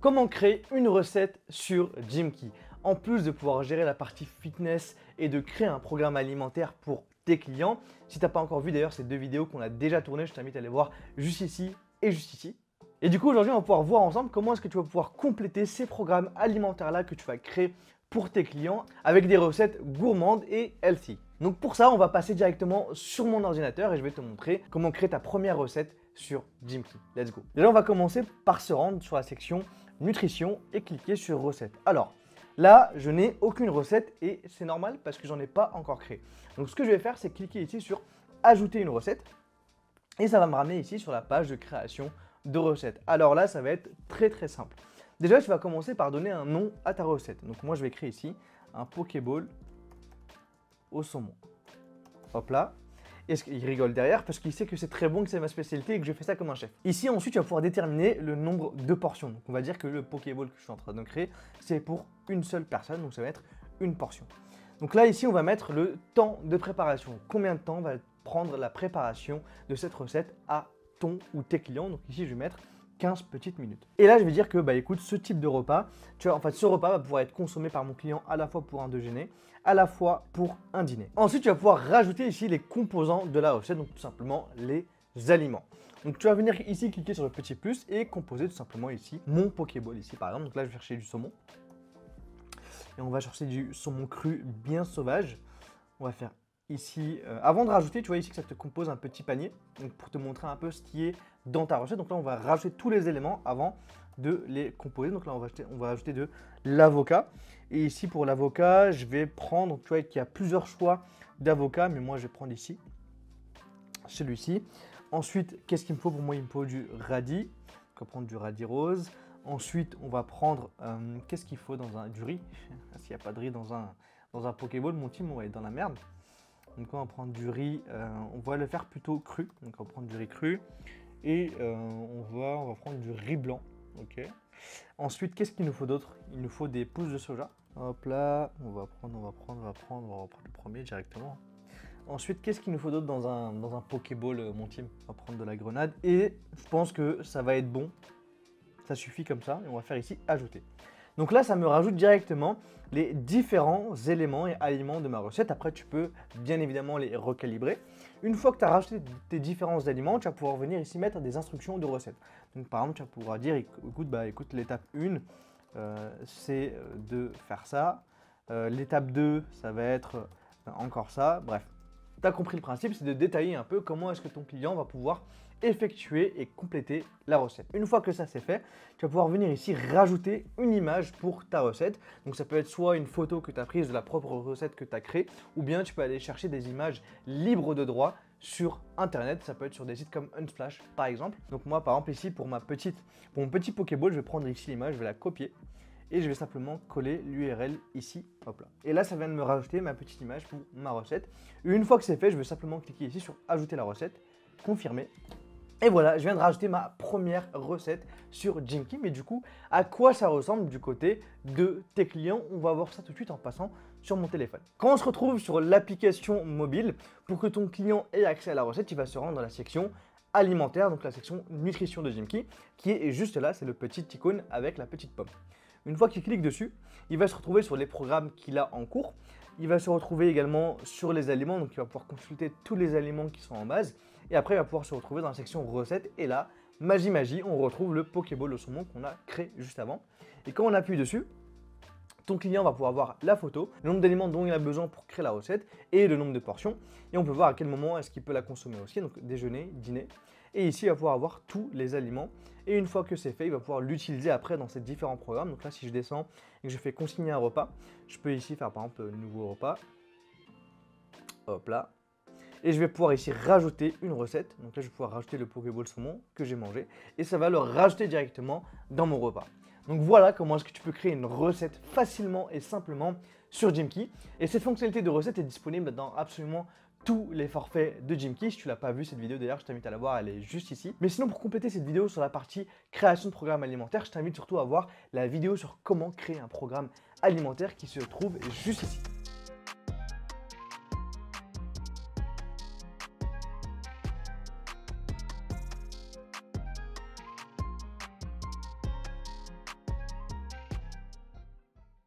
Comment créer une recette sur Jimkey? En plus de pouvoir gérer la partie fitness et de créer un programme alimentaire pour tes clients. Si tu n'as pas encore vu d'ailleurs ces deux vidéos qu'on a déjà tournées, je t'invite à les voir juste ici et juste ici. Et du coup aujourd'hui on va pouvoir voir ensemble comment est-ce que tu vas pouvoir compléter ces programmes alimentaires là que tu vas créer pour tes clients avec des recettes gourmandes et healthy. Donc pour ça on va passer directement sur mon ordinateur et je vais te montrer comment créer ta première recette sur Jimkey. Let's go. Déjà on va commencer par se rendre sur la section nutrition et cliquer sur recettes. Alors là je n'ai aucune recette et c'est normal parce que j'en ai pas encore créé. Donc ce que je vais faire c'est cliquer ici sur ajouter une recette et ça va me ramener ici sur la page de création de recettes. Alors là ça va être très simple. Déjà tu vas commencer par donner un nom à ta recette. Donc moi je vais créer ici un Pokéball au saumon. Hop là. Et il rigole derrière parce qu'il sait que c'est très bon, que c'est ma spécialité et que je fais ça comme un chef. Ici ensuite tu vas pouvoir déterminer le nombre de portions. Donc on va dire que le Pokéball que je suis en train de créer c'est pour une seule personne, donc ça va être une portion. Donc là ici on va mettre le temps de préparation. Combien de temps va prendre la préparation de cette recette à ton ou tes clients. Donc ici je vais mettre 15 petites minutes. Et là je vais dire que écoute, ce type de repas, ce repas va pouvoir être consommé par mon client à la fois pour un déjeuner, à la fois pour un dîner. Ensuite tu vas pouvoir rajouter ici les composants de la recette, donc tout simplement les aliments. Donc tu vas venir ici cliquer sur le petit plus et composer tout simplement ici mon Pokéball ici par exemple. Donc là je vais chercher du saumon. Et on va chercher du saumon cru bien sauvage. On va faire ici, avant de rajouter, tu vois ici que ça te compose un petit panier, donc pour te montrer un peu ce qui est dans ta recette. Donc là, on va rajouter tous les éléments avant de les composer. Donc là, on va ajouter de l'avocat. Et ici, pour l'avocat, je vais prendre, tu vois qu'il y a plusieurs choix d'avocat, mais moi, je vais prendre ici, celui-ci. Ensuite, qu'est-ce qu'il me faut? Pour moi, il me faut du radis. On va prendre du radis rose. Ensuite, on va prendre, qu'est-ce qu'il faut du riz? S'il n'y a pas de riz dans un Pokéball, mon team, on va être dans la merde. Donc on va prendre du riz, on va le faire plutôt cru. Donc on va prendre du riz cru et on va prendre du riz blanc. Ok. Ensuite, qu'est-ce qu'il nous faut d'autre? Il nous faut des pousses de soja. Hop là, on va reprendre le premier directement. Ensuite, qu'est-ce qu'il nous faut d'autre dans un Pokéball, mon team? On va prendre de la grenade et je pense que ça va être bon. Ça suffit comme ça et on va faire ici ajouter. Donc là, ça me rajoute directement les différents éléments et aliments de ma recette. Après, tu peux bien évidemment les recalibrer. Une fois que tu as rajouté tes différents aliments, tu vas pouvoir venir ici mettre des instructions de recette. Donc par exemple, tu vas pouvoir dire, écoute, l'étape 1, c'est de faire ça. L'étape 2, ça va être encore ça. Bref, tu as compris le principe, c'est de détailler un peu comment est-ce que ton client va pouvoir effectuer et compléter la recette. Une fois que ça c'est fait, tu vas pouvoir venir ici rajouter une image pour ta recette. Donc ça peut être soit une photo que tu as prise de la propre recette que tu as créée, ou bien tu peux aller chercher des images libres de droit sur internet. Ça peut être sur des sites comme Unsplash par exemple. Donc moi par exemple ici pour mon petit Pokéball, je vais prendre ici l'image, je vais la copier et je vais simplement coller l'URL ici, hop là. Et là ça vient de me rajouter ma petite image pour ma recette. Une fois que c'est fait, je vais simplement cliquer ici sur ajouter la recette, confirmer. Et voilà, je viens de rajouter ma première recette sur Jimkey. Mais du coup, à quoi ça ressemble du côté de tes clients? On va voir ça tout de suite en passant sur mon téléphone. Quand on se retrouve sur l'application mobile, pour que ton client ait accès à la recette, il va se rendre dans la section alimentaire, donc la section nutrition de Jimkey, qui est juste là, c'est le petit icône avec la petite pomme. Une fois qu'il clique dessus, il va se retrouver sur les programmes qu'il a en cours. Il va se retrouver également sur les aliments, donc il va pouvoir consulter tous les aliments qui sont en base. Et après, il va pouvoir se retrouver dans la section recettes. Et là, magie, on retrouve le Pokéball au saumon qu'on a créé juste avant. Et quand on appuie dessus, ton client va pouvoir voir la photo, le nombre d'éléments dont il a besoin pour créer la recette et le nombre de portions. Et on peut voir à quel moment est-ce qu'il peut la consommer aussi, donc déjeuner, dîner. Et ici, il va pouvoir avoir tous les aliments. Et une fois que c'est fait, il va pouvoir l'utiliser après dans ces différents programmes. Donc là, si je descends et que je fais consigner un repas, je peux ici faire par exemple nouveau repas. Hop là. Et je vais pouvoir ici rajouter une recette. Donc là, je vais pouvoir rajouter le Pokéball saumon que j'ai mangé. Et ça va le rajouter directement dans mon repas. Donc voilà comment est-ce que tu peux créer une recette facilement et simplement sur Jimkey. Et cette fonctionnalité de recette est disponible dans absolument tous les forfaits de Jimkey. Si tu l'as pas vu cette vidéo d'ailleurs, je t'invite à la voir, elle est juste ici. Mais sinon, pour compléter cette vidéo sur la partie création de programme alimentaire, je t'invite surtout à voir la vidéo sur comment créer un programme alimentaire qui se trouve juste ici.